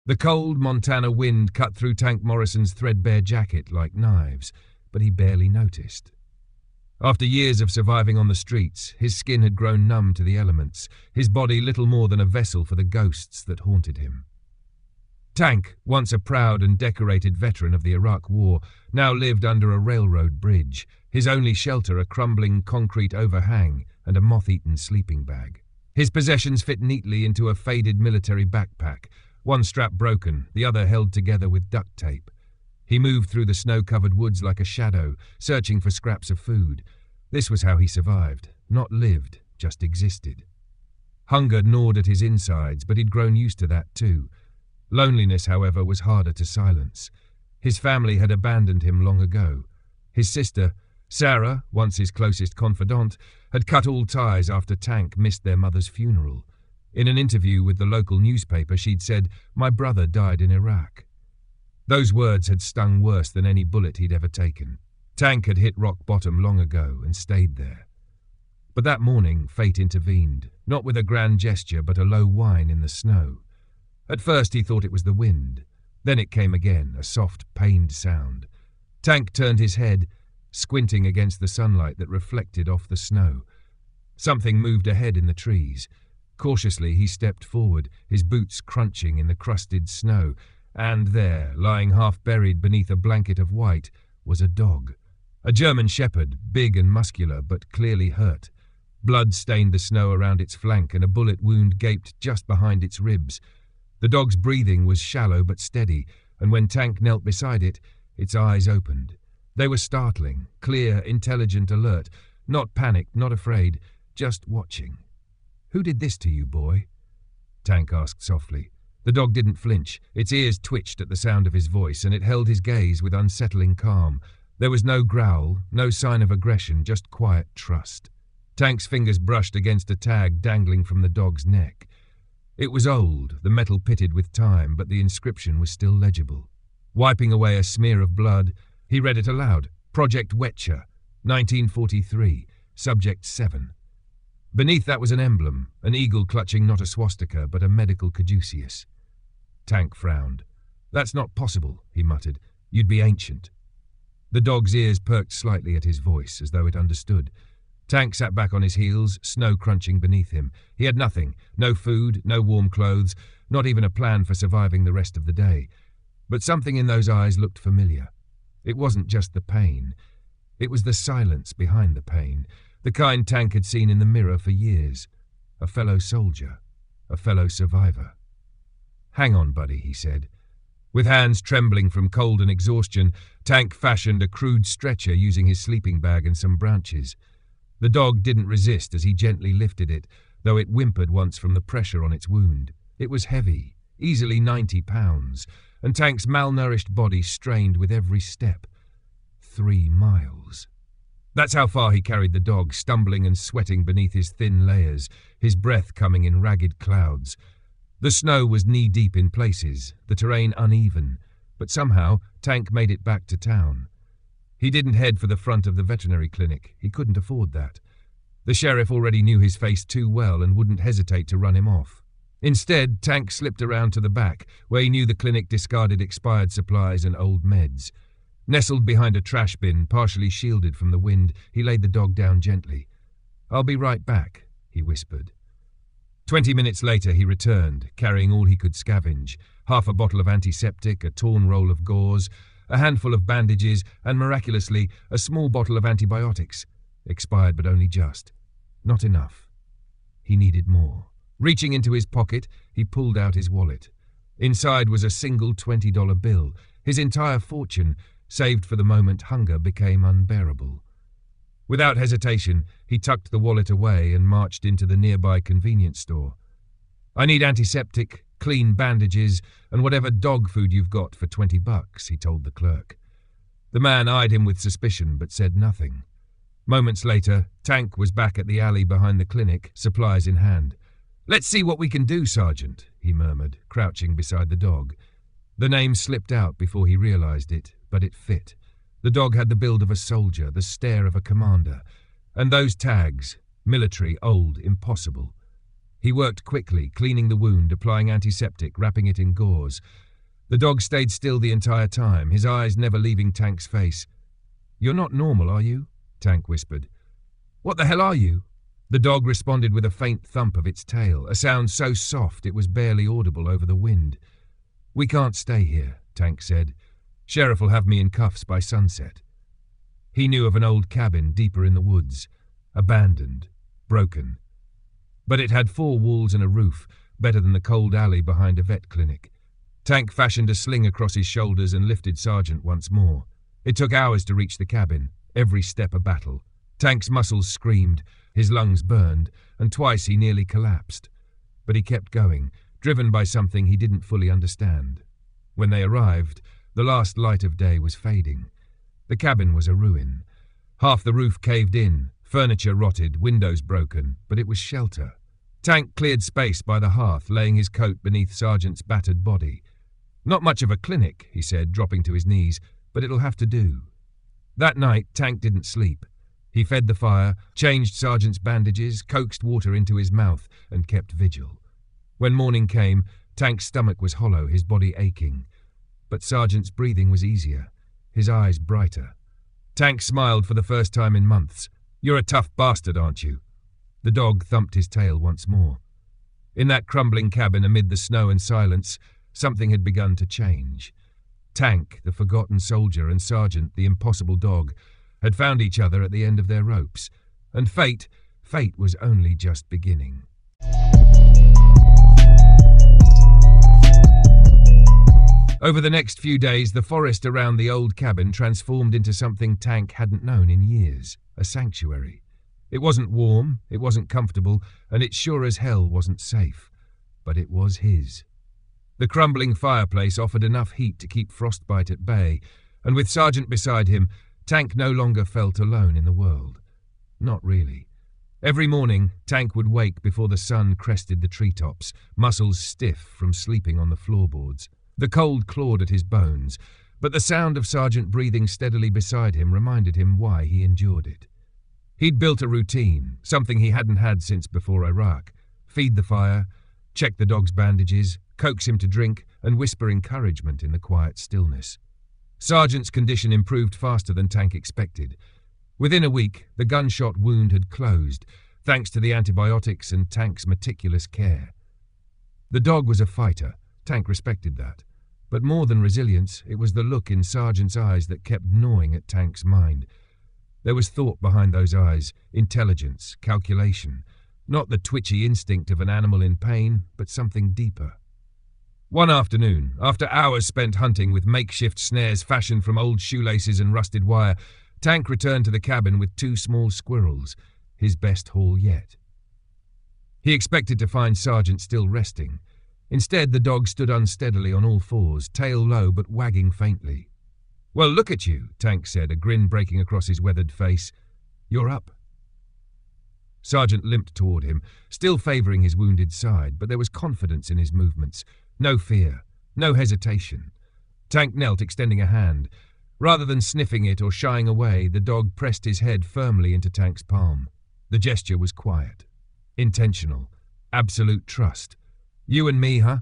The cold Montana wind cut through Tank Morrison's threadbare jacket like knives, but he barely noticed. After years of surviving on the streets, his skin had grown numb to the elements, his body little more than a vessel for the ghosts that haunted him. Tank, once a proud and decorated veteran of the Iraq War, now lived under a railroad bridge, his only shelter a crumbling concrete overhang and a moth-eaten sleeping bag. His possessions fit neatly into a faded military backpack, one strap broken, the other held together with duct tape. He moved through the snow-covered woods like a shadow, searching for scraps of food. This was how he survived, not lived, just existed. Hunger gnawed at his insides, but he'd grown used to that too. Loneliness, however, was harder to silence. His family had abandoned him long ago. His sister, Sarah, once his closest confidant, had cut all ties after Tank missed their mother's funeral. In an interview with the local newspaper, she'd said, "My brother died in Iraq." Those words had stung worse than any bullet he'd ever taken. Tank had hit rock bottom long ago and stayed there. But that morning, fate intervened, not with a grand gesture but a low whine in the snow. At first he thought it was the wind. Then it came again, a soft, pained sound. Tank turned his head, squinting against the sunlight that reflected off the snow. Something moved ahead in the trees. Cautiously he stepped forward, his boots crunching in the crusted snow, and there, lying half-buried beneath a blanket of white, was a dog. A German shepherd, big and muscular, but clearly hurt. Blood stained the snow around its flank, and a bullet wound gaped just behind its ribs. The dog's breathing was shallow but steady, and when Tank knelt beside it, its eyes opened. They were startling, clear, intelligent, alert, not panicked, not afraid, just watching. "Who did this to you, boy?" Tank asked softly. The dog didn't flinch. Its ears twitched at the sound of his voice, and it held his gaze with unsettling calm. There was no growl, no sign of aggression, just quiet trust. Tank's fingers brushed against a tag dangling from the dog's neck. It was old, the metal pitted with time, but the inscription was still legible. Wiping away a smear of blood, he read it aloud. Project Wetcher, 1943, Subject 7. Beneath that was an emblem, an eagle clutching not a swastika, but a medical caduceus. Tank frowned. "That's not possible," he muttered. "You'd be ancient." The dog's ears perked slightly at his voice, as though it understood. Tank sat back on his heels, snow crunching beneath him. He had nothing, no food, no warm clothes, not even a plan for surviving the rest of the day. But something in those eyes looked familiar. It wasn't just the pain. It was the silence behind the pain, the kind Tank had seen in the mirror for years. A fellow soldier, a fellow survivor. "Hang on, buddy," he said. With hands trembling from cold and exhaustion, Tank fashioned a crude stretcher using his sleeping bag and some branches. The dog didn't resist as he gently lifted it, though it whimpered once from the pressure on its wound. It was heavy, easily 90 pounds, and Tank's malnourished body strained with every step. 3 miles. That's how far he carried the dog, stumbling and sweating beneath his thin layers, his breath coming in ragged clouds. The snow was knee-deep in places, the terrain uneven, but somehow Tank made it back to town. He didn't head for the front of the veterinary clinic. He couldn't afford that. The sheriff already knew his face too well and wouldn't hesitate to run him off. Instead, Tank slipped around to the back, where he knew the clinic discarded expired supplies and old meds. Nestled behind a trash bin, partially shielded from the wind, he laid the dog down gently. "I'll be right back," he whispered. 20 minutes later he returned, carrying all he could scavenge, half a bottle of antiseptic, a torn roll of gauze, a handful of bandages, and miraculously, a small bottle of antibiotics. Expired but only just. Not enough. He needed more. Reaching into his pocket, he pulled out his wallet. Inside was a single $20 bill, his entire fortune, saved for the moment hunger became unbearable. Without hesitation, he tucked the wallet away and marched into the nearby convenience store. "I need antiseptic, clean bandages, and whatever dog food you've got for $20, he told the clerk. The man eyed him with suspicion but said nothing. Moments later, Tank was back at the alley behind the clinic, supplies in hand. "Let's see what we can do, Sergeant," he murmured, crouching beside the dog. The name slipped out before he realized it, but it fit. The dog had the build of a soldier, the stare of a commander. And those tags, military, old, impossible. He worked quickly, cleaning the wound, applying antiseptic, wrapping it in gauze. The dog stayed still the entire time, his eyes never leaving Tank's face. "You're not normal, are you?" Tank whispered. "What the hell are you?" The dog responded with a faint thump of its tail, a sound so soft it was barely audible over the wind. "We can't stay here," Tank said. "Sheriff will have me in cuffs by sunset." He knew of an old cabin deeper in the woods, abandoned, broken. But it had 4 walls and a roof, better than the cold alley behind a vet clinic. Tank fashioned a sling across his shoulders and lifted Sergeant once more. It took hours to reach the cabin, every step a battle. Tank's muscles screamed, his lungs burned, and twice he nearly collapsed. But he kept going, driven by something he didn't fully understand. When they arrived, the last light of day was fading. The cabin was a ruin. Half the roof caved in, furniture rotted, windows broken, but it was shelter. Tank cleared space by the hearth, laying his coat beneath Sergeant's battered body. "Not much of a clinic," he said, dropping to his knees, "but it'll have to do." That night, Tank didn't sleep. He fed the fire, changed Sergeant's bandages, coaxed water into his mouth, and kept vigil. When morning came, Tank's stomach was hollow, his body aching. But Sergeant's breathing was easier, his eyes brighter. Tank smiled for the first time in months. "You're a tough bastard, aren't you?" The dog thumped his tail once more. In that crumbling cabin amid the snow and silence, something had begun to change. Tank, the forgotten soldier, and Sergeant, the impossible dog, had found each other at the end of their ropes, and fate was only just beginning. Over the next few days, the forest around the old cabin transformed into something Tank hadn't known in years, a sanctuary. It wasn't warm, it wasn't comfortable, and it sure as hell wasn't safe. But it was his. The crumbling fireplace offered enough heat to keep frostbite at bay, and with Sergeant beside him, Tank no longer felt alone in the world. Not really. Every morning, Tank would wake before the sun crested the treetops, muscles stiff from sleeping on the floorboards. The cold clawed at his bones, but the sound of Sergeant breathing steadily beside him reminded him why he endured it. He'd built a routine, something he hadn't had since before Iraq. Feed the fire, check the dog's bandages, coax him to drink, and whisper encouragement in the quiet stillness. Sergeant's condition improved faster than Tank expected. Within a week, the gunshot wound had closed, thanks to the antibiotics and Tank's meticulous care. The dog was a fighter. Tank respected that. But more than resilience, it was the look in Sergeant's eyes that kept gnawing at Tank's mind. There was thought behind those eyes, intelligence, calculation. Not the twitchy instinct of an animal in pain, but something deeper. One afternoon, after hours spent hunting with makeshift snares fashioned from old shoelaces and rusted wire, Tank returned to the cabin with 2 small squirrels, his best haul yet. He expected to find Sergeant still resting. Instead, the dog stood unsteadily on all fours, tail low but wagging faintly. "Well, look at you," Tank said, a grin breaking across his weathered face. "You're up." Sergeant limped toward him, still favouring his wounded side, but there was confidence in his movements. No fear, no hesitation. Tank knelt, extending a hand. Rather than sniffing it or shying away, the dog pressed his head firmly into Tank's palm. The gesture was quiet, intentional, absolute trust. "You and me, huh?"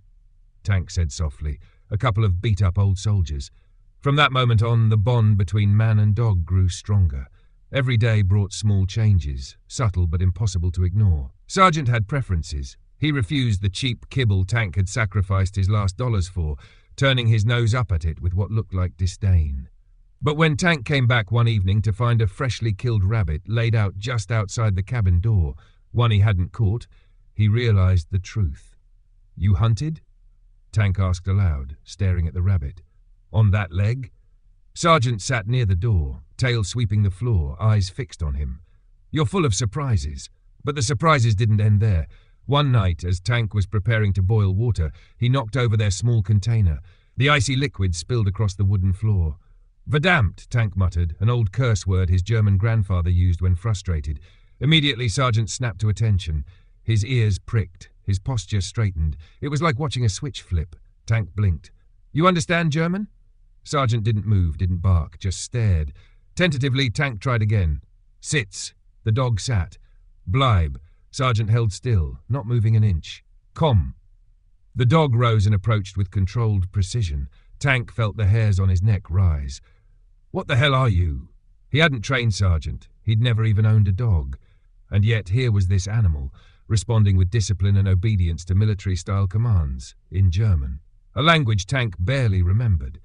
Tank said softly, a couple of beat-up old soldiers. From that moment on, the bond between man and dog grew stronger. Every day brought small changes, subtle but impossible to ignore. Sergeant had preferences. He refused the cheap kibble Tank had sacrificed his last dollars for, turning his nose up at it with what looked like disdain. But when Tank came back one evening to find a freshly killed rabbit laid out just outside the cabin door, one he hadn't caught, he realized the truth. "You hunted?" Tank asked aloud, staring at the rabbit. "On that leg?" Sergeant sat near the door, tail sweeping the floor, eyes fixed on him. "You're full of surprises." But the surprises didn't end there. One night, as Tank was preparing to boil water, he knocked over their small container. The icy liquid spilled across the wooden floor. "Verdammt," Tank muttered, an old curse word his German grandfather used when frustrated. Immediately, Sergeant snapped to attention. His ears pricked, his posture straightened. It was like watching a switch flip. Tank blinked. "You understand German?" Sergeant didn't move, didn't bark, just stared. Tentatively, Tank tried again. "Sitz." The dog sat. "Bleib." Sergeant held still, not moving an inch. "Com." The dog rose and approached with controlled precision. Tank felt the hairs on his neck rise. "What the hell are you?" He hadn't trained Sergeant. He'd never even owned a dog. And yet here was this animal, responding with discipline and obedience to military-style commands, in German. A language Tank barely remembered.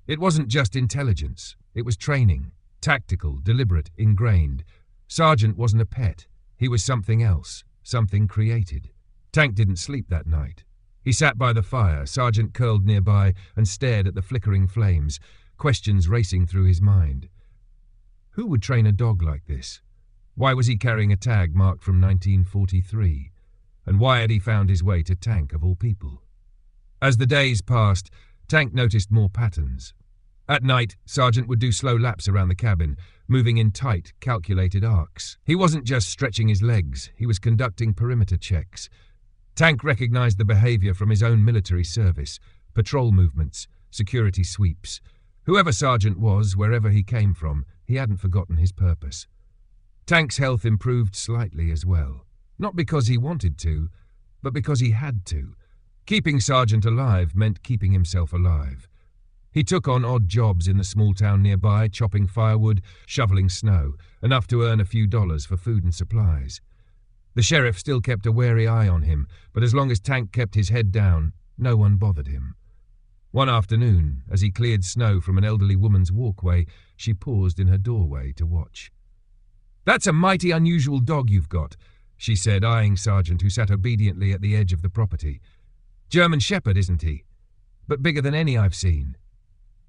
It wasn't just intelligence. It was training. Tactical, deliberate, ingrained. Sergeant wasn't a pet. He was something else. Something created. Tank didn't sleep that night. He sat by the fire, Sergeant curled nearby, and stared at the flickering flames, questions racing through his mind. Who would train a dog like this? Why was he carrying a tag marked from 1943? And why had he found his way to Tank, of all people? As the days passed, Tank noticed more patterns. At night, Sergeant would do slow laps around the cabin, moving in tight, calculated arcs. He wasn't just stretching his legs, he was conducting perimeter checks. Tank recognized the behavior from his own military service, patrol movements, security sweeps. Whoever Sergeant was, wherever he came from, he hadn't forgotten his purpose. Tank's health improved slightly as well. Not because he wanted to, but because he had to. Keeping Sergeant alive meant keeping himself alive. He took on odd jobs in the small town nearby, chopping firewood, shoveling snow, enough to earn a few dollars for food and supplies. The sheriff still kept a wary eye on him, but as long as Tank kept his head down, no one bothered him. One afternoon, as he cleared snow from an elderly woman's walkway, she paused in her doorway to watch. "That's a mighty unusual dog you've got," she said, eyeing Sergeant, who sat obediently at the edge of the property. "German Shepherd, isn't he? But bigger than any I've seen."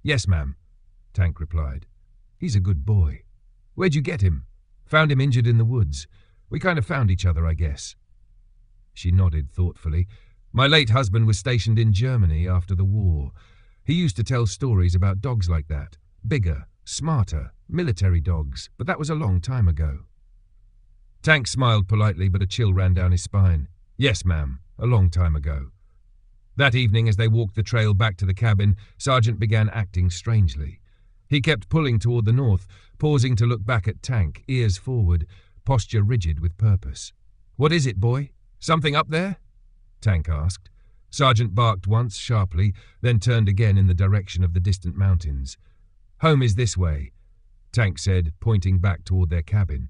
"Yes, ma'am," Tank replied. "He's a good boy. Where'd you get him?" "Found him injured in the woods. We kind of found each other, I guess." She nodded thoughtfully. "My late husband was stationed in Germany after the war. He used to tell stories about dogs like that. Bigger, smarter, military dogs, but that was a long time ago." Tank smiled politely, but a chill ran down his spine. "Yes, ma'am, a long time ago." That evening, as they walked the trail back to the cabin, Sergeant began acting strangely. He kept pulling toward the north, pausing to look back at Tank, ears forward, posture rigid with purpose. "What is it, boy? Something up there?" Tank asked. Sergeant barked once, sharply, then turned again in the direction of the distant mountains. "Home is this way," Tank said, pointing back toward their cabin.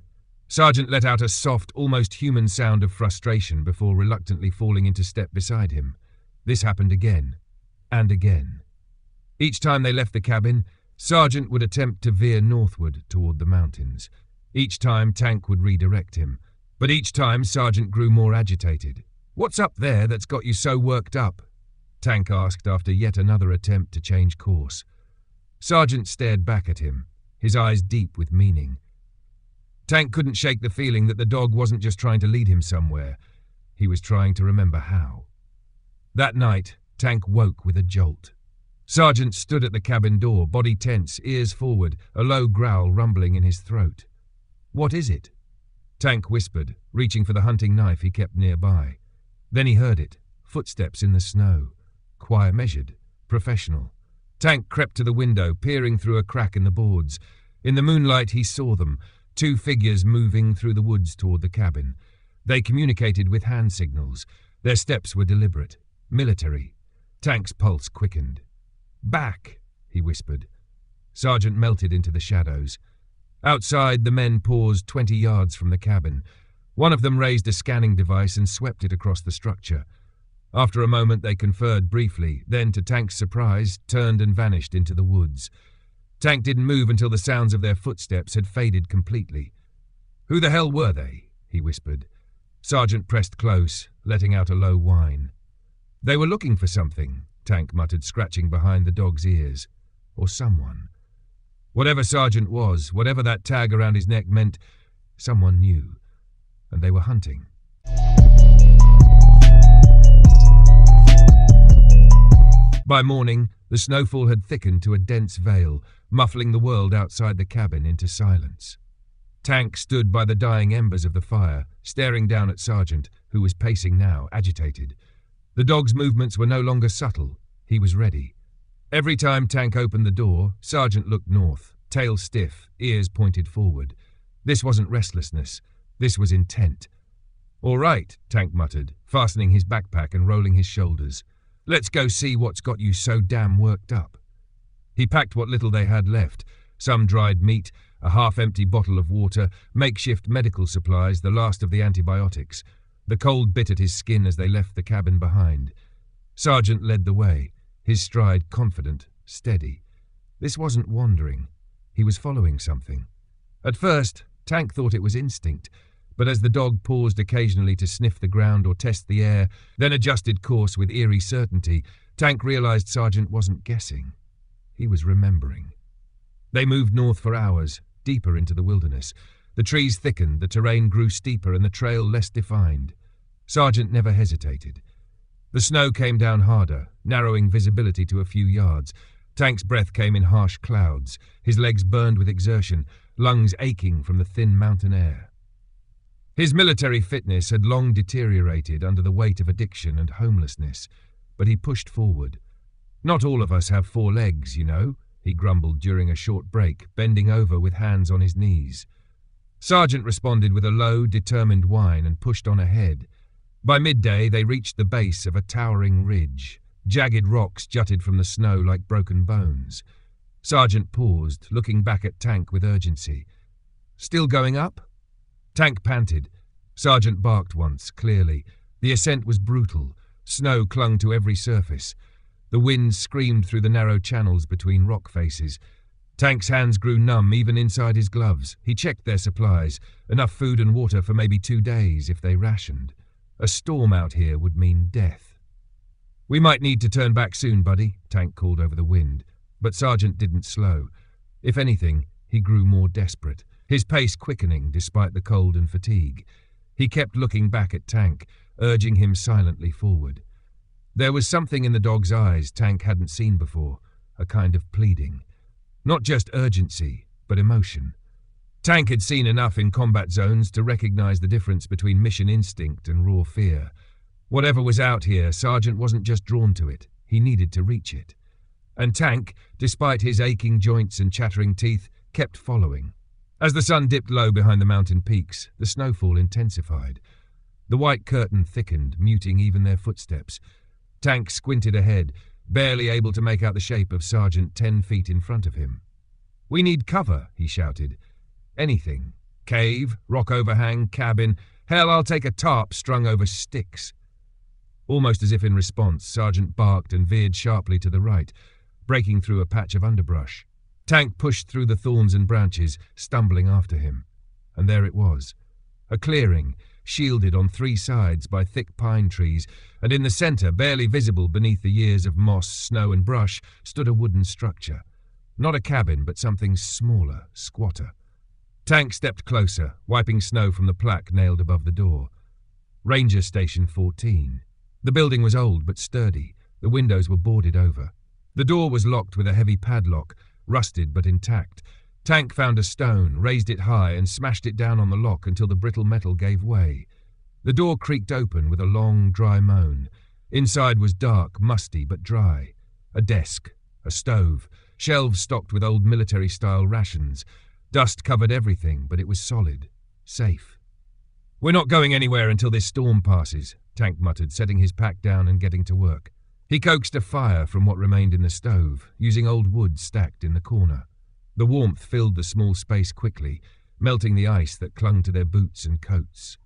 Sergeant let out a soft, almost human sound of frustration before reluctantly falling into step beside him. This happened again, and again. Each time they left the cabin, Sergeant would attempt to veer northward toward the mountains. Each time Tank would redirect him, but each time Sergeant grew more agitated. "What's up there that's got you so worked up?" Tank asked after yet another attempt to change course. Sergeant stared back at him, his eyes deep with meaning. Tank couldn't shake the feeling that the dog wasn't just trying to lead him somewhere. He was trying to remember how. That night, Tank woke with a jolt. Sergeant stood at the cabin door, body tense, ears forward, a low growl rumbling in his throat. "What is it?" Tank whispered, reaching for the hunting knife he kept nearby. Then he heard it, footsteps in the snow. Quiet, measured, professional. Tank crept to the window, peering through a crack in the boards. In the moonlight he saw them, two figures moving through the woods toward the cabin. They communicated with hand signals. Their steps were deliberate, military. Tank's pulse quickened. "Back," he whispered. Sergeant melted into the shadows. Outside, the men paused 20 yards from the cabin. One of them raised a scanning device and swept it across the structure. After a moment they conferred briefly, then, to Tank's surprise, turned and vanished into the woods. Tank didn't move until the sounds of their footsteps had faded completely. "Who the hell were they?" he whispered. Sergeant pressed close, letting out a low whine. "They were looking for something," Tank muttered, scratching behind the dog's ears. "Or someone." Whatever Sergeant was, whatever that tag around his neck meant, someone knew. And they were hunting. By morning, the snowfall had thickened to a dense veil, muffling the world outside the cabin into silence. Tank stood by the dying embers of the fire, staring down at Sergeant, who was pacing now, agitated. The dog's movements were no longer subtle. He was ready. Every time Tank opened the door, Sergeant looked north, tail stiff, ears pointed forward. This wasn't restlessness. This was intent. "All right," Tank muttered, fastening his backpack and rolling his shoulders. "Let's go see what's got you so damn worked up." He packed what little they had left, some dried meat, a half-empty bottle of water, makeshift medical supplies, the last of the antibiotics. The cold bit at his skin as they left the cabin behind. Sergeant led the way, his stride confident, steady. This wasn't wandering. He was following something. At first, Tank thought it was instinct, but as the dog paused occasionally to sniff the ground or test the air, then adjusted course with eerie certainty, Tank realized Sergeant wasn't guessing. He was remembering. They moved north for hours, deeper into the wilderness. The trees thickened, the terrain grew steeper, and the trail less defined. Sergeant never hesitated. The snow came down harder, narrowing visibility to a few yards. Tank's breath came in harsh clouds, his legs burned with exertion, lungs aching from the thin mountain air. His military fitness had long deteriorated under the weight of addiction and homelessness, but he pushed forward. "Not all of us have 4 legs, you know," he grumbled during a short break, bending over with hands on his knees. Sergeant responded with a low, determined whine and pushed on ahead. By midday, they reached the base of a towering ridge. Jagged rocks jutted from the snow like broken bones. Sergeant paused, looking back at Tank with urgency. "Still going up?" Tank panted. Sergeant barked once, clearly. The ascent was brutal. Snow clung to every surface. The wind screamed through the narrow channels between rock faces. Tank's hands grew numb even inside his gloves. He checked their supplies. Enough food and water for maybe 2 days if they rationed. A storm out here would mean death. "We might need to turn back soon, buddy," Tank called over the wind. But Sergeant didn't slow. If anything, he grew more desperate, his pace quickening despite the cold and fatigue. He kept looking back at Tank, urging him silently forward. There was something in the dog's eyes Tank hadn't seen before, a kind of pleading. Not just urgency, but emotion. Tank had seen enough in combat zones to recognize the difference between mission instinct and raw fear. Whatever was out here, Sergeant wasn't just drawn to it, he needed to reach it. And Tank, despite his aching joints and chattering teeth, kept following. As the sun dipped low behind the mountain peaks, the snowfall intensified. The white curtain thickened, muting even their footsteps. Tank squinted ahead, barely able to make out the shape of Sergeant 10 feet in front of him. "We need cover," he shouted. "Anything. Cave, rock overhang, cabin. Hell, I'll take a tarp strung over sticks." Almost as if in response, Sergeant barked and veered sharply to the right, breaking through a patch of underbrush. Tank pushed through the thorns and branches, stumbling after him. And there it was. A clearing, shielded on 3 sides by thick pine trees, and in the center, barely visible beneath the years of moss, snow and brush, stood a wooden structure. Not a cabin, but something smaller, squatter. Tank stepped closer, wiping snow from the plaque nailed above the door. Ranger Station 14. The building was old but sturdy. The windows were boarded over. The door was locked with a heavy padlock, rusted but intact. Tank found a stone, raised it high, and smashed it down on the lock until the brittle metal gave way. The door creaked open with a long, dry moan. Inside was dark, musty, but dry. A desk, a stove, shelves stocked with old military-style rations. Dust covered everything, but it was solid, safe. "We're not going anywhere until this storm passes," Tank muttered, setting his pack down and getting to work. He coaxed a fire from what remained in the stove, using old wood stacked in the corner. The warmth filled the small space quickly, melting the ice that clung to their boots and coats.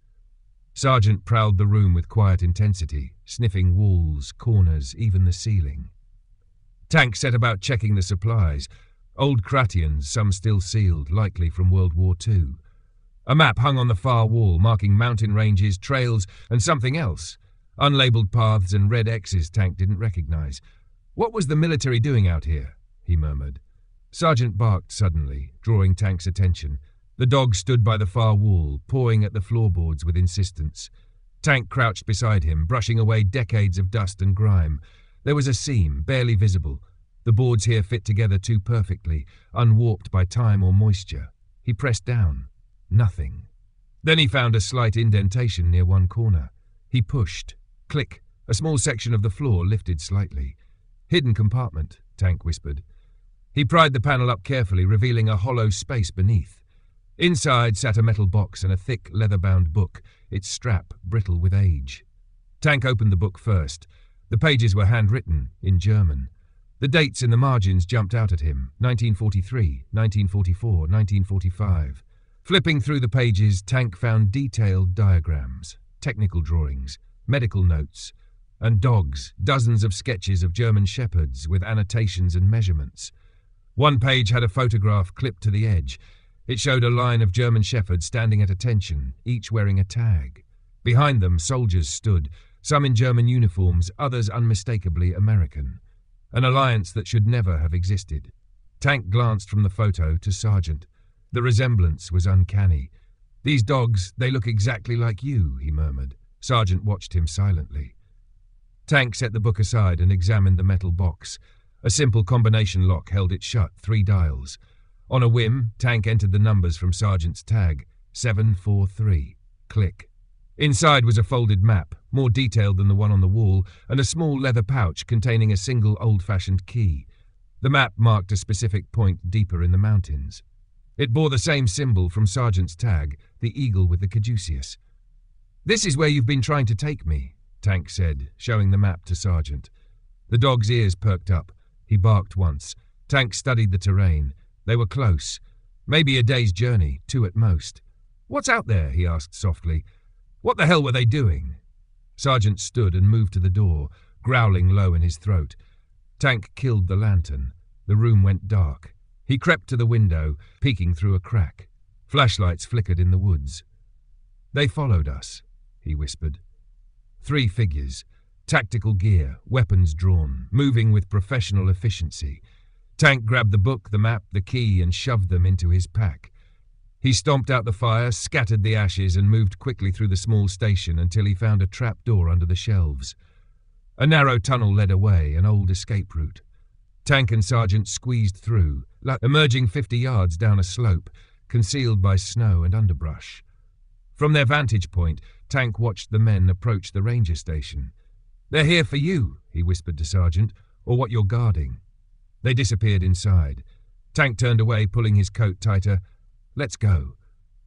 Sergeant prowled the room with quiet intensity, sniffing walls, corners, even the ceiling. Tank set about checking the supplies. Old Kratians, some still sealed, likely from World War II. A map hung on the far wall, marking mountain ranges, trails, and something else. Unlabeled paths and red X's Tank didn't recognize. "What was the military doing out here?" he murmured. Sergeant barked suddenly, drawing Tank's attention. The dog stood by the far wall, pawing at the floorboards with insistence. Tank crouched beside him, brushing away decades of dust and grime. There was a seam, barely visible. The boards here fit together too perfectly, unwarped by time or moisture. He pressed down. Nothing. Then he found a slight indentation near one corner. He pushed. Click. A small section of the floor lifted slightly. "Hidden compartment," Tank whispered. He pried the panel up carefully, revealing a hollow space beneath. Inside sat a metal box and a thick, leather-bound book, its strap brittle with age. Tank opened the book first. The pages were handwritten, in German. The dates in the margins jumped out at him, 1943, 1944, 1945. Flipping through the pages, Tank found detailed diagrams, technical drawings, medical notes, and dogs, dozens of sketches of German shepherds with annotations and measurements. One page had a photograph clipped to the edge. It showed a line of German shepherds standing at attention, each wearing a tag. Behind them, soldiers stood, some in German uniforms, others unmistakably American. An alliance that should never have existed. Tank glanced from the photo to Sergeant. The resemblance was uncanny. "These dogs, they look exactly like you," he murmured. Sergeant watched him silently. Tank set the book aside and examined the metal box. A simple combination lock held it shut, 3 dials. On a whim, Tank entered the numbers from Sergeant's tag, 743. Click. Inside was a folded map, more detailed than the one on the wall, and a small leather pouch containing a single old-fashioned key. The map marked a specific point deeper in the mountains. It bore the same symbol from Sergeant's tag, the eagle with the caduceus. "This is where you've been trying to take me," Tank said, showing the map to Sergeant. The dog's ears perked up. He barked once. Tank studied the terrain. They were close. Maybe a day's journey, 2 at most. "What's out there?" he asked softly. "What the hell were they doing?" Sergeant stood and moved to the door, growling low in his throat. Tank killed the lantern. The room went dark. He crept to the window, peeking through a crack. Flashlights flickered in the woods. "They followed us," he whispered. 3 figures, tactical gear, weapons drawn, moving with professional efficiency. Tank grabbed the book, the map, the key, and shoved them into his pack. He stomped out the fire, scattered the ashes, and moved quickly through the small station until he found a trap door under the shelves. A narrow tunnel led away, an old escape route. Tank and Sergeant squeezed through, emerging 50 yards down a slope, concealed by snow and underbrush. From their vantage point, Tank watched the men approach the ranger station. "They're here for you," he whispered to Sergeant, "or what you're guarding." They disappeared inside. Tank turned away, pulling his coat tighter. "Let's go."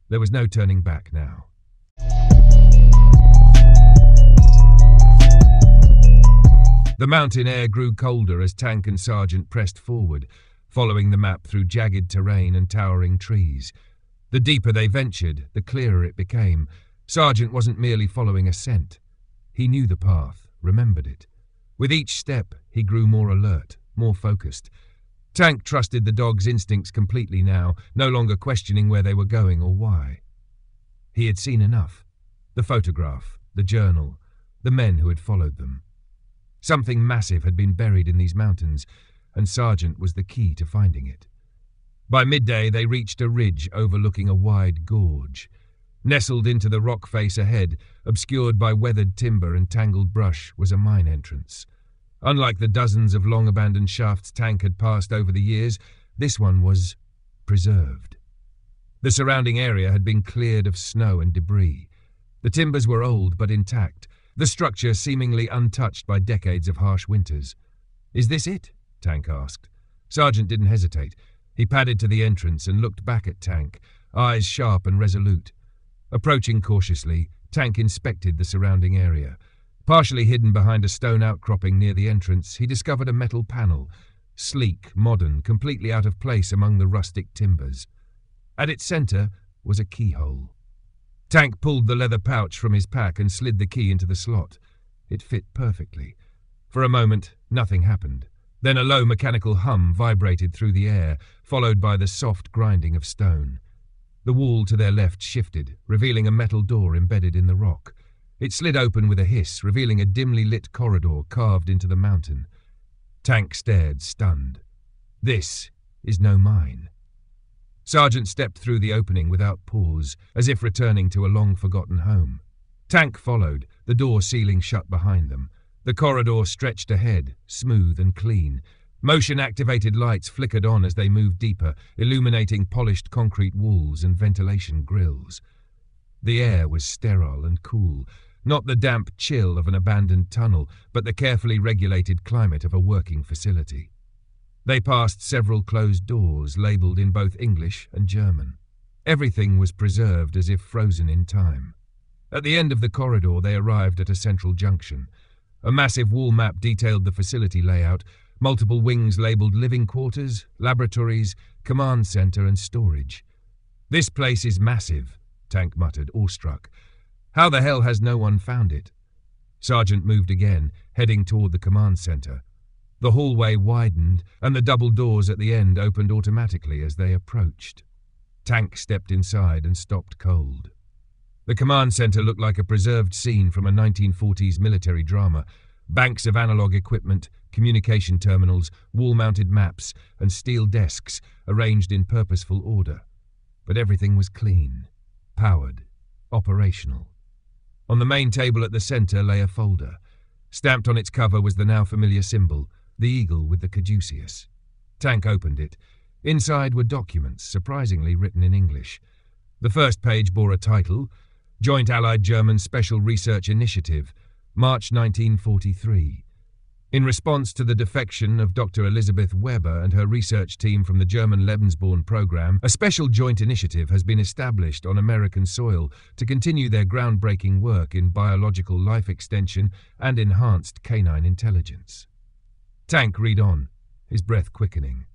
There was no turning back now. The mountain air grew colder as Tank and Sergeant pressed forward, following the map through jagged terrain and towering trees. The deeper they ventured, the clearer it became. Sergeant wasn't merely following a scent. He knew the path, remembered it. With each step, he grew more alert, more focused. Tank trusted the dog's instincts completely now, no longer questioning where they were going or why. He had seen enough. The photograph, the journal, the men who had followed them. Something massive had been buried in these mountains, and Sergeant was the key to finding it. By midday, they reached a ridge overlooking a wide gorge. Nestled into the rock face ahead, obscured by weathered timber and tangled brush, was a mine entrance. Unlike the dozens of long-abandoned shafts Tank had passed over the years, this one was preserved. The surrounding area had been cleared of snow and debris. The timbers were old but intact, the structure seemingly untouched by decades of harsh winters. "Is this it?" Tank asked. Sergeant didn't hesitate. He padded to the entrance and looked back at Tank, eyes sharp and resolute. Approaching cautiously, Tank inspected the surrounding area. Partially hidden behind a stone outcropping near the entrance, he discovered a metal panel, sleek, modern, completely out of place among the rustic timbers. At its center was a keyhole. Tank pulled the leather pouch from his pack and slid the key into the slot. It fit perfectly. For a moment, nothing happened. Then a low mechanical hum vibrated through the air, followed by the soft grinding of stone. The wall to their left shifted, revealing a metal door embedded in the rock. It slid open with a hiss, revealing a dimly lit corridor carved into the mountain. Tank stared, stunned. "This is no mine." Sergeant stepped through the opening without pause, as if returning to a long-forgotten home. Tank followed, the door sealing shut behind them. The corridor stretched ahead, smooth and clean. Motion-activated lights flickered on as they moved deeper, illuminating polished concrete walls and ventilation grills. The air was sterile and cool, not the damp chill of an abandoned tunnel, but the carefully regulated climate of a working facility. They passed several closed doors, labelled in both English and German. Everything was preserved as if frozen in time. At the end of the corridor, they arrived at a central junction. A massive wall map detailed the facility layout, multiple wings labelled living quarters, laboratories, command centre and storage. "This place is massive," Tank muttered, awestruck. "How the hell has no one found it?" Sergeant moved again, heading toward the command centre. The hallway widened, and the double doors at the end opened automatically as they approached. Tank stepped inside and stopped cold. The command centre looked like a preserved scene from a 1940s military drama. Banks of analog equipment, communication terminals, wall-mounted maps, and steel desks arranged in purposeful order. But everything was clean, powered, operational. On the main table at the centre lay a folder. Stamped on its cover was the now familiar symbol, the eagle with the caduceus. Tank opened it. Inside were documents, surprisingly written in English. The first page bore a title, Joint Allied German Special Research Initiative, March 1943. In response to the defection of Dr. Elizabeth Weber and her research team from the German Lebensborn program, a special joint initiative has been established on American soil to continue their groundbreaking work in biological life extension and enhanced canine intelligence. Tank read on, his breath quickening.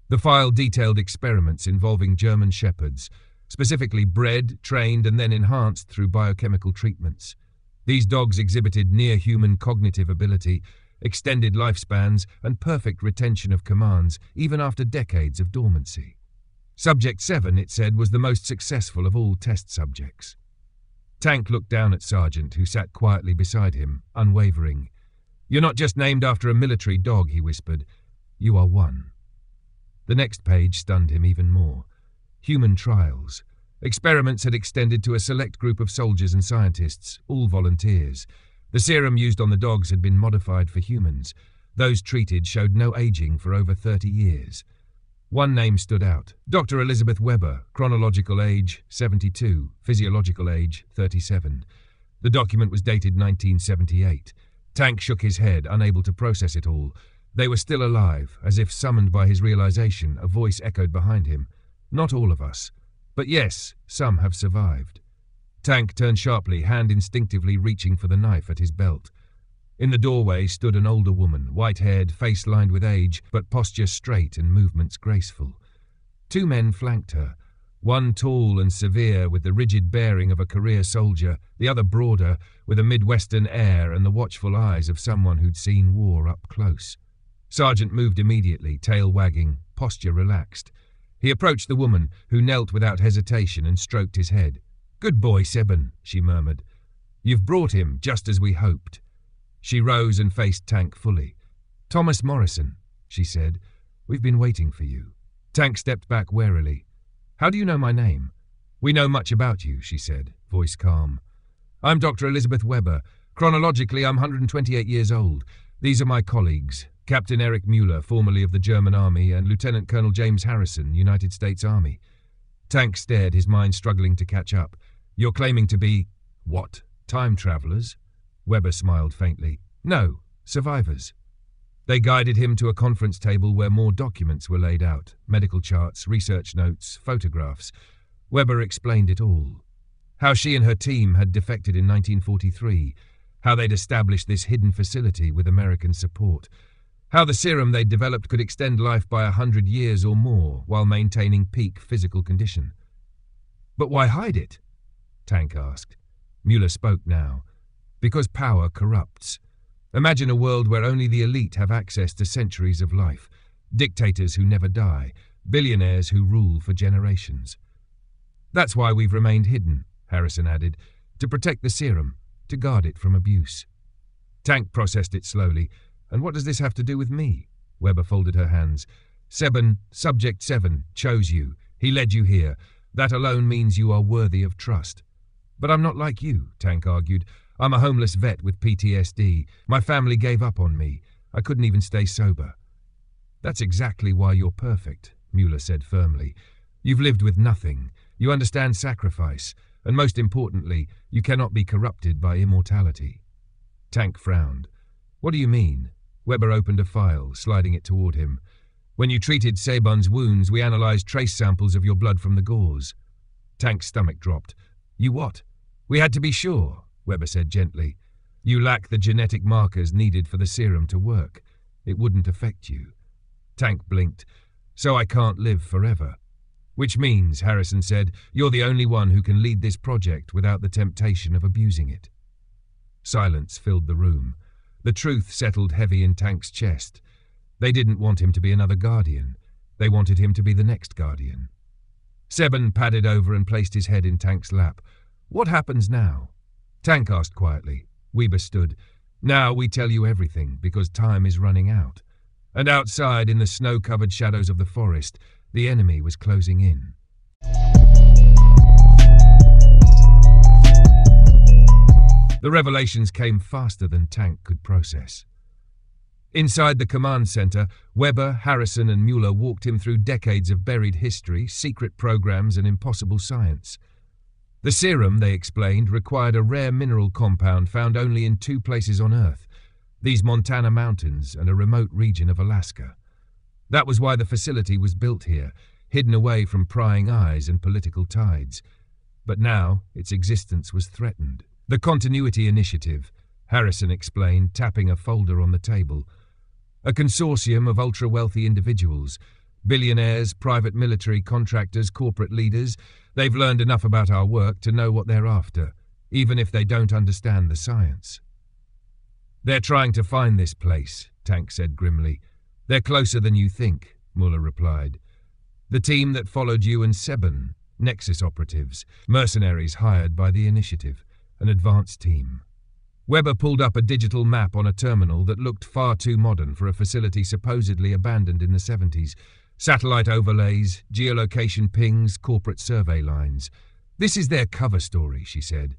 The file detailed experiments involving German shepherds, specifically bred, trained, and then enhanced through biochemical treatments. These dogs exhibited near-human cognitive ability, extended lifespans, and perfect retention of commands, even after decades of dormancy. Subject 7, it said, was the most successful of all test subjects. Tank looked down at Sergeant, who sat quietly beside him, unwavering. "You're not just named after a military dog," he whispered. "You are one." The next page stunned him even more. Human trials. Experiments had extended to a select group of soldiers and scientists, all volunteers. The serum used on the dogs had been modified for humans. Those treated showed no aging for over 30 years. One name stood out. Dr. Elizabeth Weber, chronological age 72, physiological age 37. The document was dated 1978. Tank shook his head, unable to process it all. They were still alive, as if summoned by his realization, a voice echoed behind him. "Not all of us. But yes, some have survived." Tank turned sharply, hand instinctively reaching for the knife at his belt. In the doorway stood an older woman, white-haired, face lined with age, but posture straight and movements graceful. Two men flanked her, one tall and severe with the rigid bearing of a career soldier, the other broader, with a Midwestern air and the watchful eyes of someone who'd seen war up close. Sergeant moved immediately, tail wagging, posture relaxed. He approached the woman, who knelt without hesitation and stroked his head. "Good boy, Seben," she murmured. "You've brought him, just as we hoped." She rose and faced Tank fully. "Thomas Morrison," she said. "We've been waiting for you." Tank stepped back warily. "How do you know my name?" "We know much about you," she said, voice calm. "I'm Dr. Elizabeth Weber. Chronologically, I'm 128 years old. These are my colleagues. Captain Erich Mueller, formerly of the German Army, and Lieutenant Colonel James Harrison, United States Army." Tank stared, his mind struggling to catch up. "You're claiming to be—" "What? Time travelers?" Weber smiled faintly. "No, survivors." They guided him to a conference table where more documents were laid out, medical charts, research notes, photographs. Weber explained it all. How she and her team had defected in 1943, how they'd established this hidden facility with American support, how the serum they'd developed could extend life by 100 years or more while maintaining peak physical condition. "But why hide it?" Tank asked. Mueller spoke now. "Because power corrupts. Imagine a world where only the elite have access to centuries of life, dictators who never die, billionaires who rule for generations. That's why we've remained hidden," Harrison added, "to protect the serum, to guard it from abuse." Tank processed it slowly. "And what does this have to do with me?" Weber folded her hands. "Seben, Subject 7, chose you. He led you here. That alone means you are worthy of trust." "But I'm not like you," Tank argued. "I'm a homeless vet with PTSD. My family gave up on me. I couldn't even stay sober." "That's exactly why you're perfect," Mueller said firmly. "You've lived with nothing. You understand sacrifice. And most importantly, you cannot be corrupted by immortality." Tank frowned. "What do you mean?" Weber opened a file, sliding it toward him. "When you treated Seben's wounds, we analyzed trace samples of your blood from the gauze." Tank's stomach dropped. "You what?" We had to be sure, Weber said gently. You lack the genetic markers needed for the serum to work. It wouldn't affect you. Tank blinked. So I can't live forever. Which means, Harrison said, you're the only one who can lead this project without the temptation of abusing it. Silence filled the room. The truth settled heavy in Tank's chest. They didn't want him to be another Guardian. They wanted him to be the next Guardian. Seban padded over and placed his head in Tank's lap. What happens now? Tank asked quietly. Weber stood. Now we tell you everything, because time is running out. And outside, in the snow-covered shadows of the forest, the enemy was closing in. The revelations came faster than Tank could process. Inside the command center, Weber, Harrison and Mueller walked him through decades of buried history, secret programs and impossible science. The serum, they explained, required a rare mineral compound found only in 2 places on Earth, these Montana mountains and a remote region of Alaska. That was why the facility was built here, hidden away from prying eyes and political tides. But now its existence was threatened. The Continuity Initiative, Harrison explained, tapping a folder on the table. A consortium of ultra-wealthy individuals, billionaires, private military contractors, corporate leaders. They've learned enough about our work to know what they're after, even if they don't understand the science. They're trying to find this place, Tank said grimly. They're closer than you think, Mueller replied. The team that followed you and Seban, Nexus operatives, mercenaries hired by the initiative, an advanced team. Weber pulled up a digital map on a terminal that looked far too modern for a facility supposedly abandoned in the 70s. Satellite overlays, geolocation pings, corporate survey lines. This is their cover story, she said.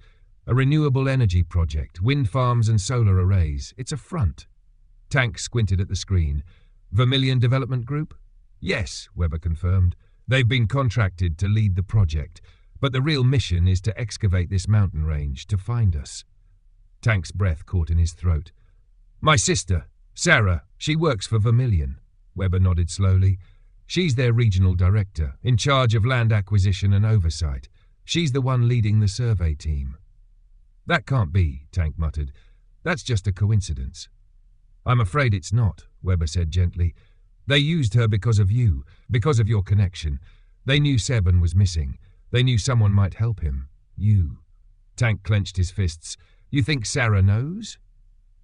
A renewable energy project, wind farms and solar arrays. It's a front. Tank squinted at the screen. Vermilion Development Group? Yes, Weber confirmed. They've been contracted to lead the project, but the real mission is to excavate this mountain range, to find us. Tank's breath caught in his throat. My sister, Sarah, she works for Vermilion. Weber nodded slowly. She's their regional director, in charge of land acquisition and oversight. She's the one leading the survey team. That can't be, Tank muttered. That's just a coincidence. I'm afraid it's not, Weber said gently. They used her because of you, because of your connection. They knew Seban was missing. They knew someone might help him. You. Tank clenched his fists. You think Sarah knows?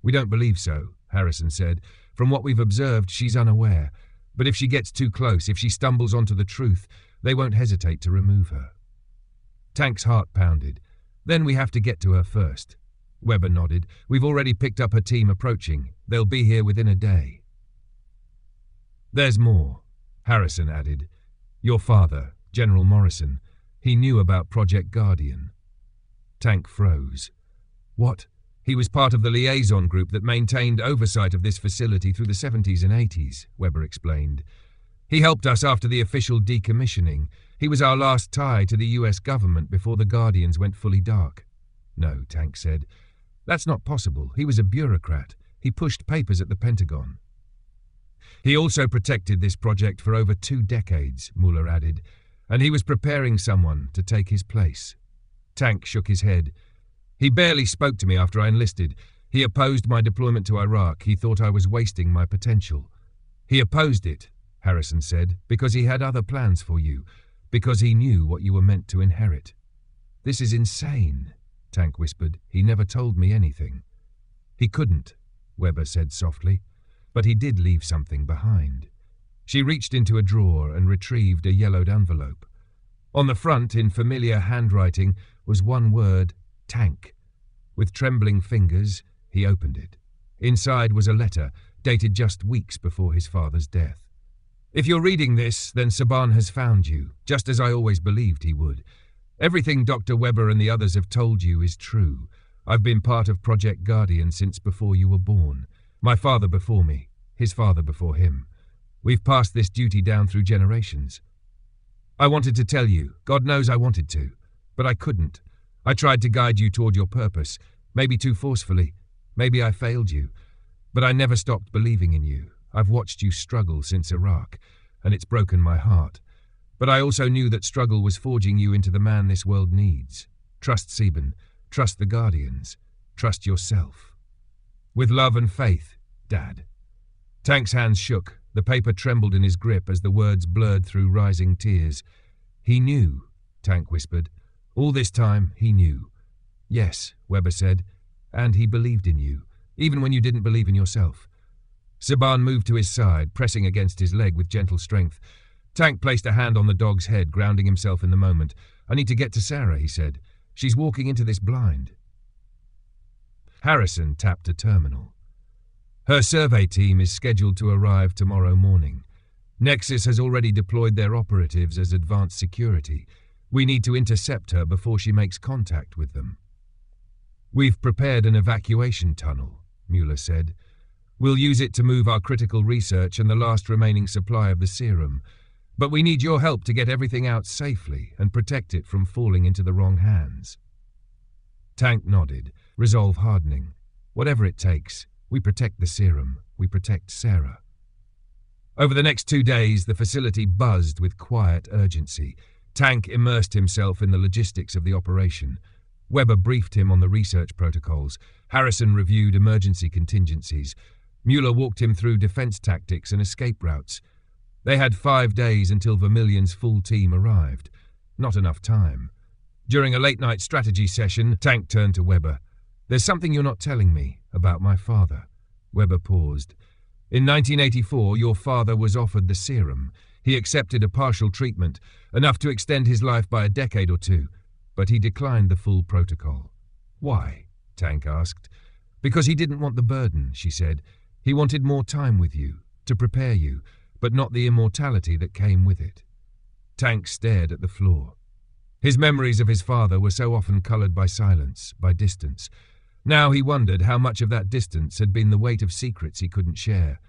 We don't believe so, Harrison said. From what we've observed, she's unaware. But if she gets too close, if she stumbles onto the truth, they won't hesitate to remove her. Tank's heart pounded. Then we have to get to her first. Weber nodded. We've already picked up her team approaching. They'll be here within a day. There's more, Harrison added. Your father, General Morrison, he knew about Project Guardian. Tank froze. What? He was part of the liaison group that maintained oversight of this facility through the 70s and 80s, Weber explained. He helped us after the official decommissioning. He was our last tie to the US government before the Guardians went fully dark. No, Tank said. That's not possible. He was a bureaucrat. He pushed papers at the Pentagon. He also protected this project for over 2 decades, Mueller added, and he was preparing someone to take his place. Tank shook his head. He barely spoke to me after I enlisted. He opposed my deployment to Iraq. He thought I was wasting my potential. He opposed it, Harrison said, because he had other plans for you, because he knew what you were meant to inherit. This is insane, Tank whispered. He never told me anything. He couldn't, Weber said softly, but he did leave something behind. She reached into a drawer and retrieved a yellowed envelope. On the front, in familiar handwriting, was one word, Tank. With trembling fingers, he opened it. Inside was a letter, dated just weeks before his father's death. If you're reading this, then Seban has found you, just as I always believed he would. Everything Dr. Weber and the others have told you is true. I've been part of Project Guardian since before you were born. My father before me, his father before him. We've passed this duty down through generations. I wanted to tell you, God knows I wanted to, but I couldn't. I tried to guide you toward your purpose, maybe too forcefully. Maybe I failed you, but I never stopped believing in you. I've watched you struggle since Iraq, and it's broken my heart. But I also knew that struggle was forging you into the man this world needs. Trust Seban. Trust the Guardians. Trust yourself. With love and faith, Dad. Tank's hands shook. The paper trembled in his grip as the words blurred through rising tears. He knew, Tank whispered. All this time, he knew. Yes, Weber said, and he believed in you, even when you didn't believe in yourself. Siban moved to his side, pressing against his leg with gentle strength. Tank placed a hand on the dog's head, grounding himself in the moment. I need to get to Sarah, he said. She's walking into this blind. Harrison tapped a terminal. Her survey team is scheduled to arrive tomorrow morning. Nexus has already deployed their operatives as advanced security. We need to intercept her before she makes contact with them. We've prepared an evacuation tunnel, Mueller said. We'll use it to move our critical research and the last remaining supply of the serum. But we need your help to get everything out safely and protect it from falling into the wrong hands. Tank nodded, resolve hardening. Whatever it takes, we protect the serum, we protect Sarah. Over the next 2 days, the facility buzzed with quiet urgency. Tank immersed himself in the logistics of the operation. Weber briefed him on the research protocols. Harrison reviewed emergency contingencies. Mueller walked him through defense tactics and escape routes. They had 5 days until Vermilion's full team arrived. Not enough time. During a late-night strategy session, Tank turned to Weber. There's something you're not telling me about my father. Weber paused. In 1984, your father was offered the serum. He accepted a partial treatment, enough to extend his life by a decade or two, but he declined the full protocol. Why? Tank asked. Because he didn't want the burden, she said. He wanted more time with you, to prepare you, but not the immortality that came with it. Tank stared at the floor. His memories of his father were so often coloured by silence, by distance. Now he wondered how much of that distance had been the weight of secrets he couldn't share.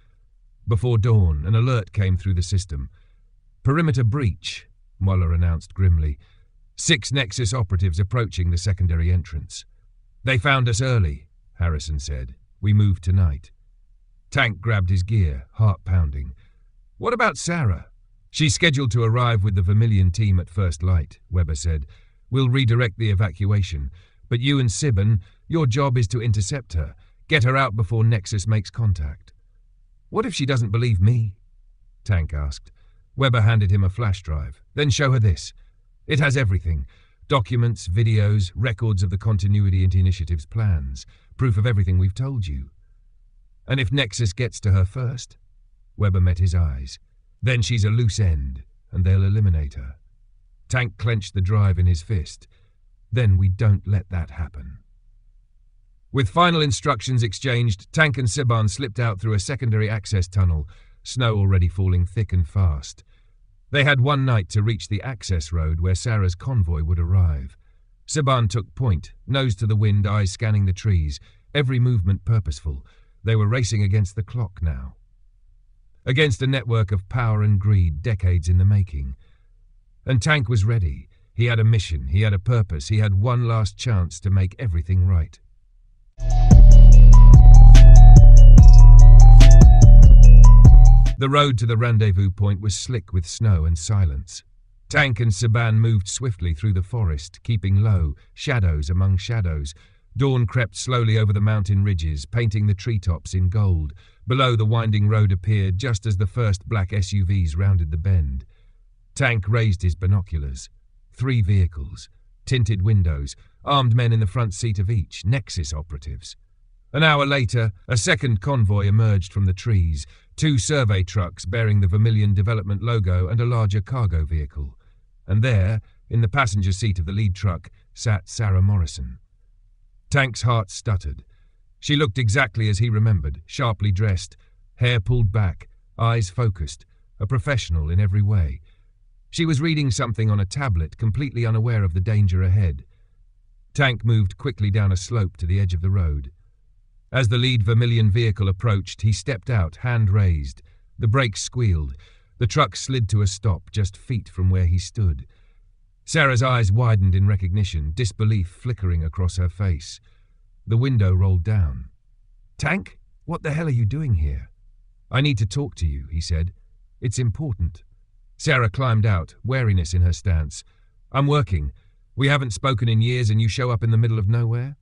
Before dawn, an alert came through the system. Perimeter breach, Mueller announced grimly. 6 Nexus operatives approaching the secondary entrance. They found us early, Harrison said. We moved tonight. Tank grabbed his gear, heart pounding. What about Sarah? She's scheduled to arrive with the Vermilion team at first light, Weber said. We'll redirect the evacuation. But you and Siban, your job is to intercept her, get her out before Nexus makes contact. What if she doesn't believe me? Tank asked. Weber handed him a flash drive. Then show her this. It has everything. Documents, videos, records of the Continuity Initiative's plans, proof of everything we've told you. And if Nexus gets to her first? Weber met his eyes. Then she's a loose end, and they'll eliminate her. Tank clenched the drive in his fist. Then we don't let that happen. With final instructions exchanged, Tank and Siban slipped out through a secondary access tunnel, snow already falling thick and fast. They had 1 night to reach the access road where Sarah's convoy would arrive. Siban took point, nose to the wind, eyes scanning the trees, every movement purposeful. They were racing against the clock now. Against a network of power and greed decades in the making. And Tank was ready. He had a mission, he had a purpose, he had one last chance to make everything right. The road to the rendezvous point was slick with snow and silence. Tank and Siban moved swiftly through the forest, keeping low, shadows among shadows. Dawn crept slowly over the mountain ridges, painting the treetops in gold. Below, the winding road appeared just as the first black SUVs rounded the bend. Tank raised his binoculars. 3 vehicles, tinted windows, armed men in the front seat of each, Nexus operatives. An hour later, a second convoy emerged from the trees, 2 survey trucks bearing the Vermilion Development logo and a larger cargo vehicle. And there, in the passenger seat of the lead truck, sat Sarah Morrison. Tank's heart stuttered. She looked exactly as he remembered, sharply dressed, hair pulled back, eyes focused, a professional in every way. She was reading something on a tablet, completely unaware of the danger ahead. Tank moved quickly down a slope to the edge of the road. As the lead Vermilion vehicle approached, he stepped out, hand raised. The brakes squealed. The truck slid to a stop just feet from where he stood. Sarah's eyes widened in recognition, disbelief flickering across her face. The window rolled down. "Tank, what the hell are you doing here?" "I need to talk to you," he said. "It's important." Sarah climbed out, wariness in her stance. "I'm working. We haven't spoken in years and you show up in the middle of nowhere?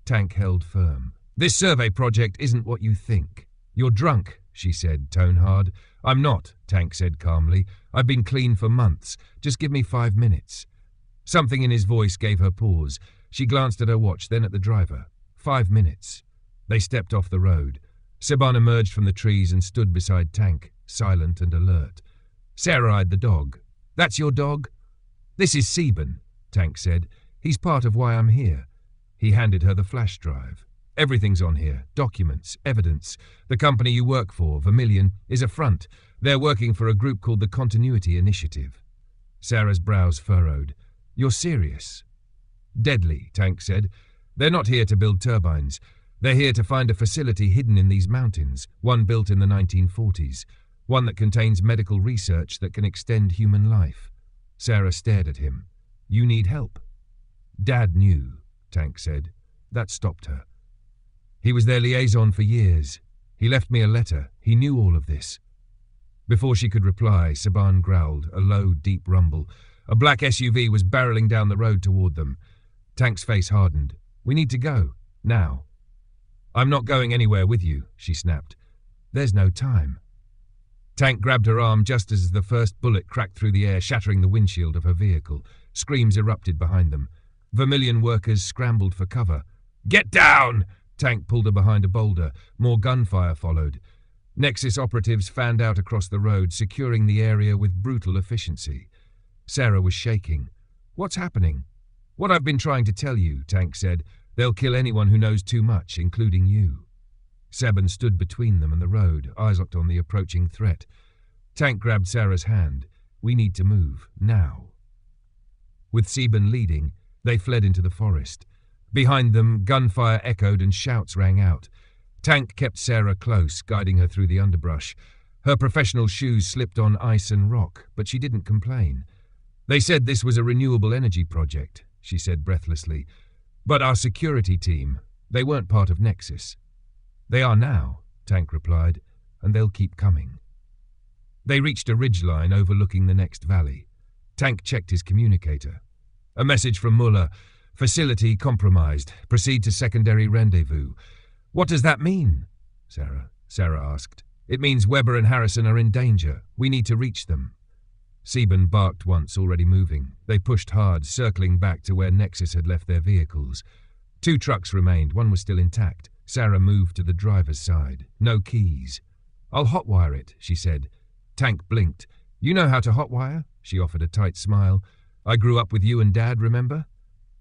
Tank held firm. This survey project isn't what you think. You're drunk, she said, tone hard. I'm not, Tank said calmly. I've been clean for months. Just give me 5 minutes. Something in his voice gave her pause. She glanced at her watch, then at the driver. 5 minutes. They stepped off the road. Siban emerged from the trees and stood beside Tank, silent and alert. Sarah eyed the dog. That's your dog? This is Siban, Tank said. He's part of why I'm here. He handed her the flash drive. Everything's on here. Documents, evidence. The company you work for, Vermilion, is a front. They're working for a group called the Continuity Initiative. Sarah's brows furrowed. You're serious? Deadly, Tank said. They're not here to build turbines. They're here to find a facility hidden in these mountains, one built in the 1940s, one that contains medical research that can extend human life. Sarah stared at him. You need help. Dad knew, Tank said. That stopped her. He was their liaison for years. He left me a letter. He knew all of this. Before she could reply, Siban growled, a low, deep rumble. A black SUV was barreling down the road toward them. Tank's face hardened. We need to go. Now. I'm not going anywhere with you, she snapped. There's no time. Tank grabbed her arm just as the first bullet cracked through the air, shattering the windshield of her vehicle. Screams erupted behind them. Vermilion workers scrambled for cover. Get down! Tank pulled her behind a boulder. More gunfire followed. Nexus operatives fanned out across the road, securing the area with brutal efficiency. Sarah was shaking. What's happening? What I've been trying to tell you, Tank said. They'll kill anyone who knows too much, including you. Siban stood between them and the road, eyes locked on the approaching threat. Tank grabbed Sarah's hand. We need to move, now. With Siban leading, they fled into the forest. Behind them, gunfire echoed and shouts rang out. Tank kept Sarah close, guiding her through the underbrush. Her professional shoes slipped on ice and rock, but she didn't complain. They said this was a renewable energy project, she said breathlessly. But our security team, they weren't part of Nexus. They are now, Tank replied, and they'll keep coming. They reached a ridgeline overlooking the next valley. Tank checked his communicator. A message from Muller. Facility compromised. Proceed to secondary rendezvous. What does that mean? Sarah asked. It means Weber and Harrison are in danger. We need to reach them. Siban barked once, already moving. They pushed hard, circling back to where Nexus had left their vehicles. 2 trucks remained. One was still intact. Sarah moved to the driver's side. No keys. I'll hotwire it, she said. Tank blinked. You know how to hotwire? She offered a tight smile. I grew up with you and Dad, remember?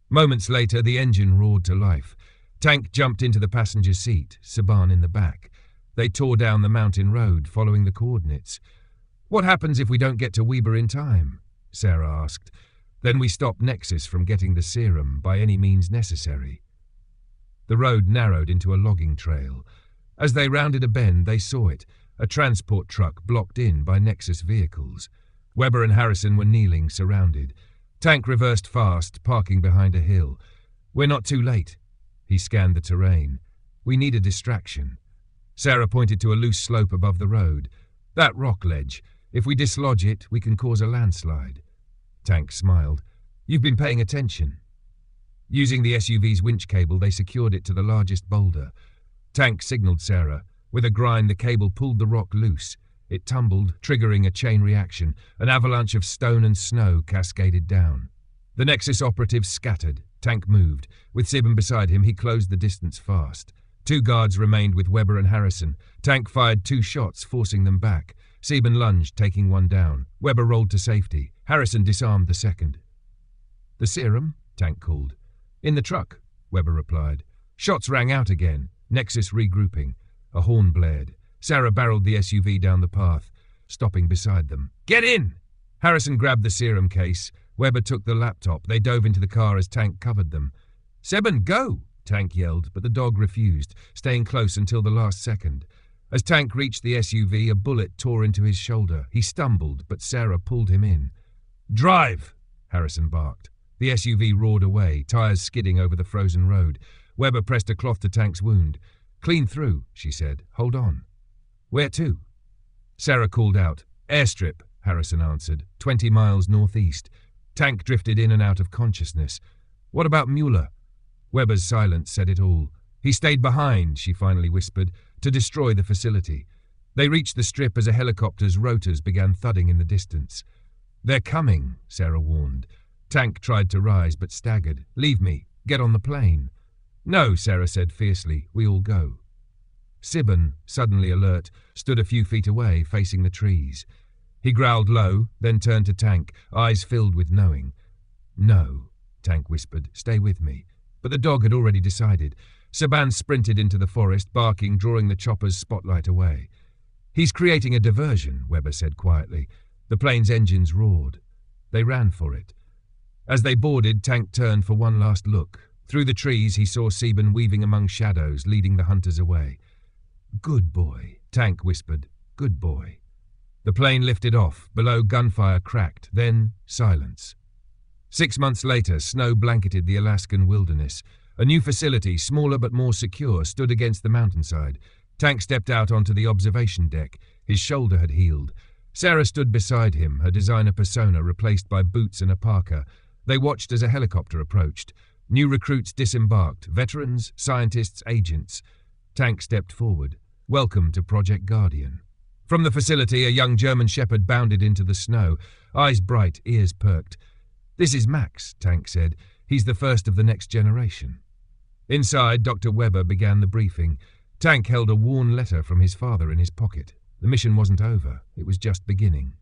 Moments later, the engine roared to life. Tank jumped into the passenger seat, Siban in the back. They tore down the mountain road, following the coordinates. What happens if we don't get to Weber in time? Sarah asked. Then we stop Nexus from getting the serum by any means necessary. The road narrowed into a logging trail. As they rounded a bend, they saw it, a transport truck blocked in by Nexus vehicles. Weber and Harrison were kneeling, surrounded. Tank reversed fast, parking behind a hill. We're not too late. He scanned the terrain. We need a distraction. Sarah pointed to a loose slope above the road. That rock ledge. If we dislodge it, we can cause a landslide. Tank smiled. You've been paying attention. Using the SUV's winch cable, they secured it to the largest boulder. Tank signaled Sarah. With a grind, the cable pulled the rock loose. It tumbled, triggering a chain reaction. An avalanche of stone and snow cascaded down. The Nexus operatives scattered. Tank moved. With Siban beside him, he closed the distance fast. 2 guards remained with Weber and Harrison. Tank fired 2 shots, forcing them back. Siban lunged, taking one down. Weber rolled to safety. Harrison disarmed the second. The serum? Tank called. In the truck, Weber replied. Shots rang out again. Nexus regrouping. A horn blared. Sarah barreled the SUV down the path, stopping beside them. Get in! Harrison grabbed the serum case. Weber took the laptop. They dove into the car as Tank covered them. Siban, go! Tank yelled, but the dog refused, staying close until the last second. As Tank reached the SUV, a bullet tore into his shoulder. He stumbled, but Sarah pulled him in. Drive! Harrison barked. The SUV roared away, tires skidding over the frozen road. Weber pressed a cloth to Tank's wound. Clean through, she said. Hold on. Where to? Sarah called out. Airstrip, Harrison answered. 20 miles northeast. Tank drifted in and out of consciousness. What about Mueller? Weber's silence said it all. He stayed behind, she finally whispered, to destroy the facility. They reached the strip as a helicopter's rotors began thudding in the distance. They're coming, Sarah warned. Tank tried to rise but staggered. Leave me. Get on the plane. No, Sarah said fiercely. We all go. Sibbon, suddenly alert, stood a few feet away, facing the trees. He growled low, then turned to Tank, eyes filled with knowing. No, Tank whispered. Stay with me. But the dog had already decided. Saban sprinted into the forest, barking, drawing the chopper's spotlight away. He's creating a diversion, Weber said quietly. The plane's engines roared. They ran for it. As they boarded, Tank turned for one last look. Through the trees he saw Sieben weaving among shadows, leading the hunters away. Good boy, Tank whispered. Good boy. The plane lifted off. Below, gunfire cracked. Then silence. 6 months later, snow blanketed the Alaskan wilderness. A new facility, smaller but more secure, stood against the mountainside. Tank stepped out onto the observation deck. His shoulder had healed. Sarah stood beside him, her designer persona replaced by boots and a parka. They watched as a helicopter approached. New recruits disembarked, veterans, scientists, agents. Tank stepped forward. Welcome to Project Guardian. From the facility, a young German shepherd bounded into the snow, eyes bright, ears perked. This is Max, Tank said. He's the first of the next generation. Inside, Dr. Weber began the briefing. Tank held a worn letter from his father in his pocket. The mission wasn't over. It was just beginning.